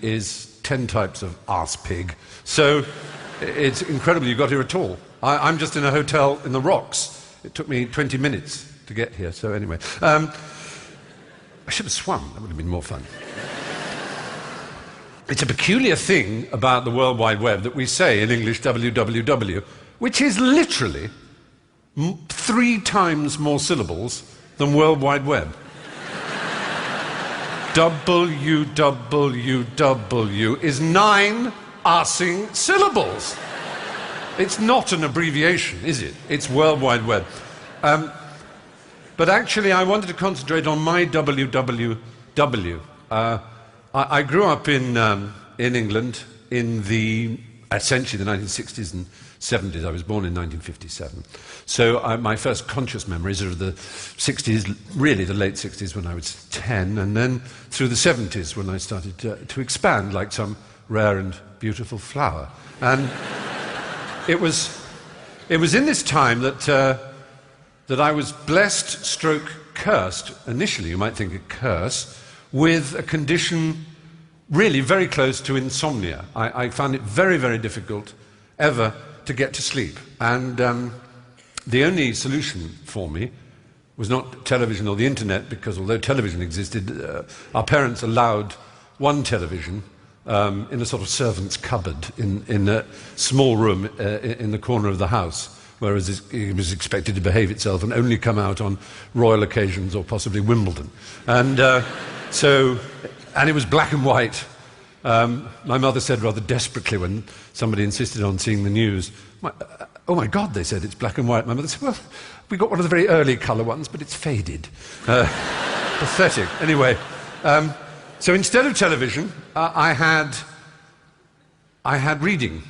is 10 types of arse pig. So it's incredible you got here at all. I'm just in a hotel in the Rocks. It took me 20 minutes to get here, so anyway. I should have swum, that would have been more fun. It's a peculiar thing about the World Wide Web that we say in English www, which is literally 3 times more syllables than World Wide Web. www is 9 arsing syllables. It's not an abbreviation, is it? It's World Wide Web. But actually, I wanted to concentrate on my www. I grew up in England in essentially the 1960s and 70s. I was born in 1957. So my first conscious memories are of the 60s, really the late 60s when I was 10, and then through the 70s when I started to expand like some rare and beautiful flower. And it was in this time that I was blessed stroke cursed, initially you might think a curse, with a condition really very close to insomnia. I found it very, very difficult ever to get to sleep. And the only solution for me was not television or the internet, because although television existed, our parents allowed one television in a sort of servant's cupboard in a small room in the corner of the house, whereas it was expected to behave itself and only come out on royal occasions or possibly Wimbledon. And and it was black and white. My mother said rather desperately when somebody insisted on seeing the news, oh my God, they said, it's black and white. My mother said, well, we got one of the very early colour ones, but it's faded. Pathetic. Anyway, so instead of television, I had reading.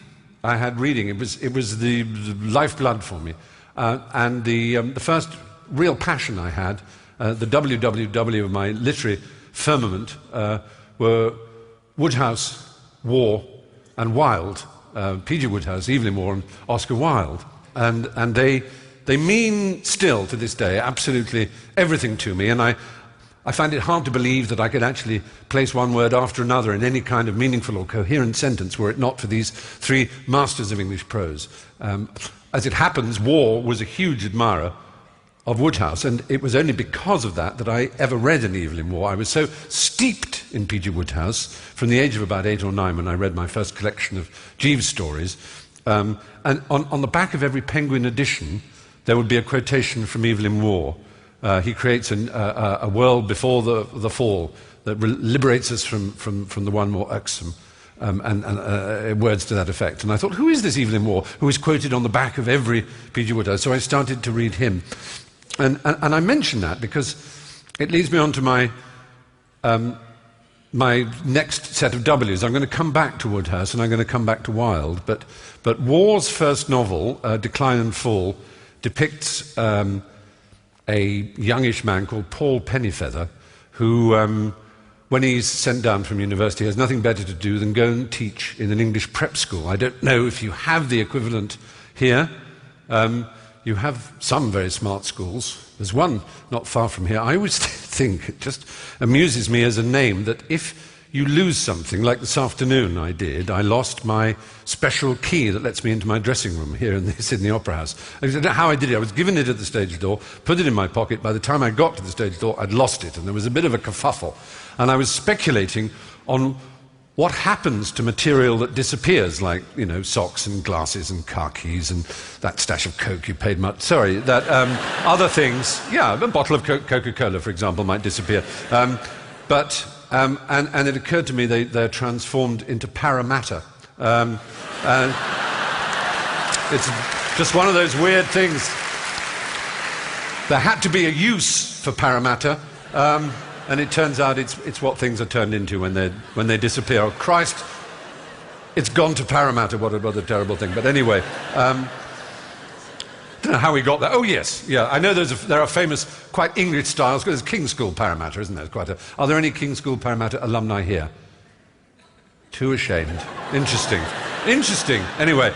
I had reading. It was the lifeblood for me. And the first real passion I had, the www of my literary firmament, were Wodehouse, Waugh, and Wilde. P.G. Wodehouse, Evelyn Waugh, and Oscar Wilde. And they mean still, to this day, absolutely everything to me. And I find it hard to believe that I could actually place one word after another in any kind of meaningful or coherent sentence were it not for these 3 masters of English prose. As it happens, Waugh was a huge admirer of Wodehouse, and it was only because of that that I ever read an Evelyn Waugh. I was so steeped in P.G. Wodehouse from the age of about 8 or 9 when I read my first collection of Jeeves stories. And on the back of every Penguin edition, there would be a quotation from Evelyn Waugh. He creates a world before the fall that liberates us from the one more irksome, and words to that effect. And I thought, who is this Evelyn Waugh who is quoted on the back of every P.G. Wodehouse? So I started to read him. And I mention that because it leads me on to my next set of W's. I'm going to come back to Wodehouse and I'm going to come back to Wilde. But Waugh's first novel, Decline and Fall, depicts a youngish man called Paul Pennyfeather who, when he's sent down from university, has nothing better to do than go and teach in an English prep school. I don't know if you have the equivalent here. You have some very smart schools. There's one not far from here. I always think, it just amuses me as a name, that if you lose something, like this afternoon I did, I lost my special key that lets me into my dressing room here in the Sydney Opera House. I don't know how I did it. I was given it at the stage door, put it in my pocket. By the time I got to the stage door, I'd lost it, and there was a bit of a kerfuffle. And I was speculating on what happens to material that disappears, like, you know, socks and glasses and car keys and that stash of Coke you paid much... Sorry, that other things... Yeah, a bottle of Coca-Cola, for example, might disappear. And it occurred to me they're transformed into paramatter. And it's just one of those weird things. There had to be a use for paramatter. And it turns out it's what things are turned into when they disappear. Oh, Christ, it's gone to paramatter. What a terrible thing. But anyway, I don't know how we got there. Oh, yes, yeah. I know there are famous, quite English styles. There's King's School Paramatter, isn't there? Are there any King's School Paramatter alumni here? Too ashamed. Interesting. Interesting. Anyway,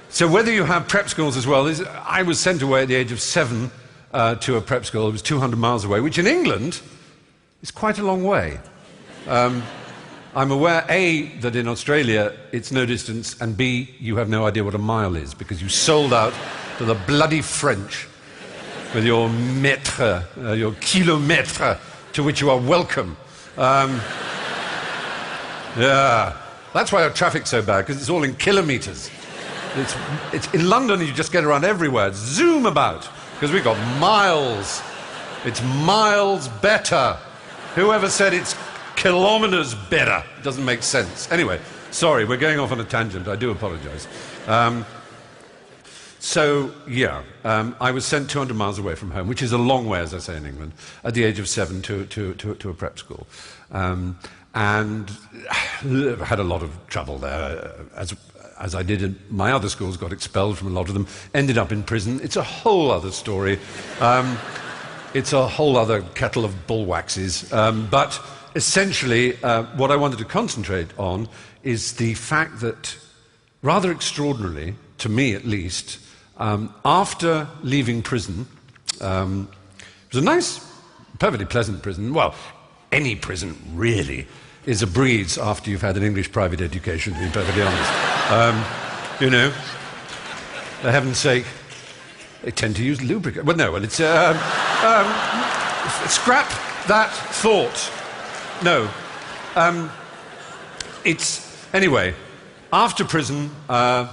so whether you have prep schools as well, I was sent away at the age of 7 to a prep school. It was 200 miles away, which in England is quite a long way. I'm aware, A, that in Australia it's no distance, and B, you have no idea what a mile is, because you sold out to the bloody French with your mètre, your kilomètre, to which you are welcome. Yeah, that's why our traffic's so bad, because it's all in kilometres. It's in London, you just get around everywhere. Zoom about, because we've got miles. It's miles better. Whoever said it's kilometres better? It doesn't make sense. Anyway, sorry, we're going off on a tangent. I do apologise. I was sent 200 miles away from home, which is a long way, as I say in England, at the age of 7 to a prep school. And had a lot of trouble there, as I did in my other schools, got expelled from a lot of them, ended up in prison. It's a whole other story. It's a whole other kettle of bullwaxes. But essentially, what I wanted to concentrate on is the fact that, rather extraordinarily, to me at least, after leaving prison, it was a nice, perfectly pleasant prison. Well, any prison, really, is a breeze after you've had an English private education, to be perfectly honest. You know, for heaven's sake, they tend to use lubricant. Well, no, well, it's... scrap that thought. No. Anyway, after prison, low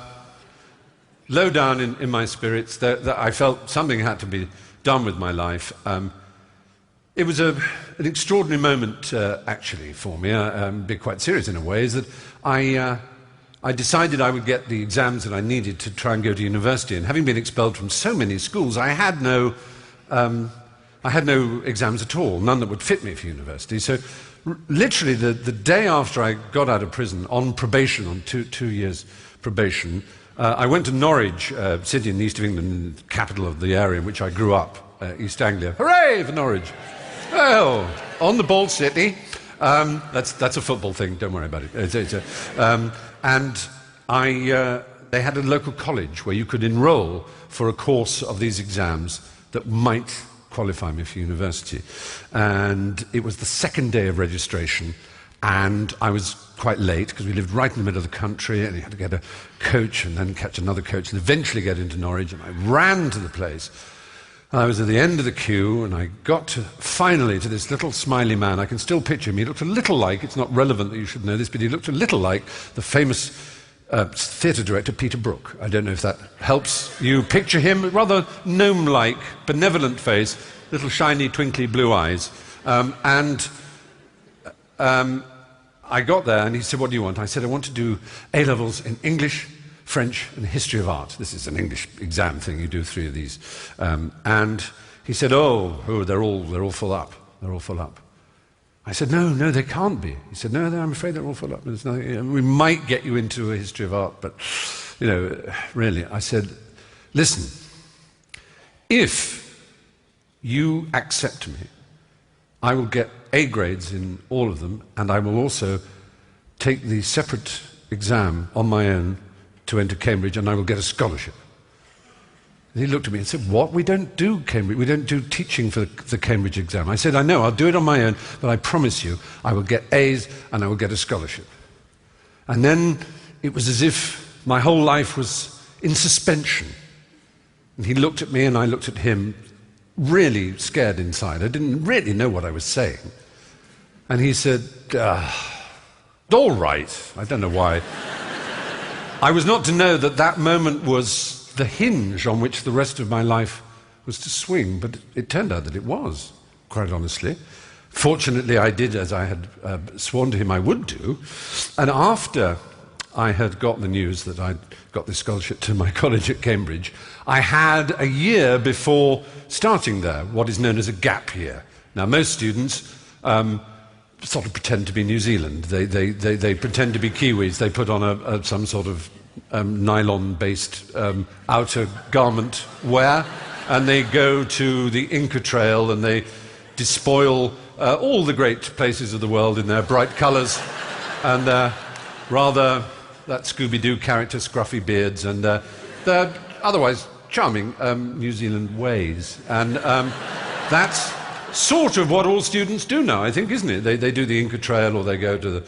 down in my spirits, that I felt something had to be done with my life. It was an extraordinary moment, actually, for me. Be quite serious in a way, is that I decided I would get the exams that I needed to try and go to university. And having been expelled from so many schools, I had no exams at all, none that would fit me for university. So literally the day after I got out of prison, on probation, on two years probation, I went to Norwich, city in the east of England, capital of the area in which I grew up, East Anglia. Hooray for Norwich! Well, on the ball city. That's a football thing, don't worry about it. They had a local college where you could enroll for a course of these exams that might qualify me for university. And it was the second day of registration, and I was quite late because we lived right in the middle of the country, and you had to get a coach and then catch another coach and eventually get into Norwich. And I ran to the place. I was at the end of the queue, and I got finally to this little smiley man. I can still picture him. He looked a little like, it's not relevant that you should know this, but he looked a little like the famous theatre director Peter Brook. I don't know if that helps you picture him. Rather gnome-like, benevolent face, little shiny, twinkly blue eyes. I got there, and he said, "What do you want?" I said, "I want to do A-levels in English, French, and history of art." This is an English exam thing. You do 3 of these. And he said, "Oh, they're all full up. They're all full up." I said, "No, they can't be." He said, "No, I'm afraid they're all full up. There's nothing, we might get you into a history of art, but, really." I said, "Listen, if you accept me, I will get A grades in all of them, and I will also take the separate exam on my own to enter Cambridge, and I will get a scholarship." And he looked at me and said, "What? We don't do Cambridge. We don't do teaching for the Cambridge exam." I said, "I know, I'll do it on my own, but I promise you I will get A's and I will get a scholarship." And then it was as if my whole life was in suspension. And he looked at me and I looked at him, really scared inside. I didn't really know what I was saying. And he said, "All right." I don't know why. I was not to know that that moment was the hinge on which the rest of my life was to swing, but it turned out that it was, quite honestly. Fortunately, I did as I had sworn to him I would do, and after I had got the news that I'd got this scholarship to my college at Cambridge, I had a year before starting there, what is known as a gap year. Now, most students sort of pretend to be New Zealand. They pretend to be Kiwis. They put on some sort of nylon-based outer garment wear, and they go to the Inca Trail and they despoil all the great places of the world in their bright colours and rather that Scooby-Doo character, scruffy beards, and their otherwise charming New Zealand ways. And that's sort of what all students do now, I think, isn't it? They do the Inca Trail or they go to the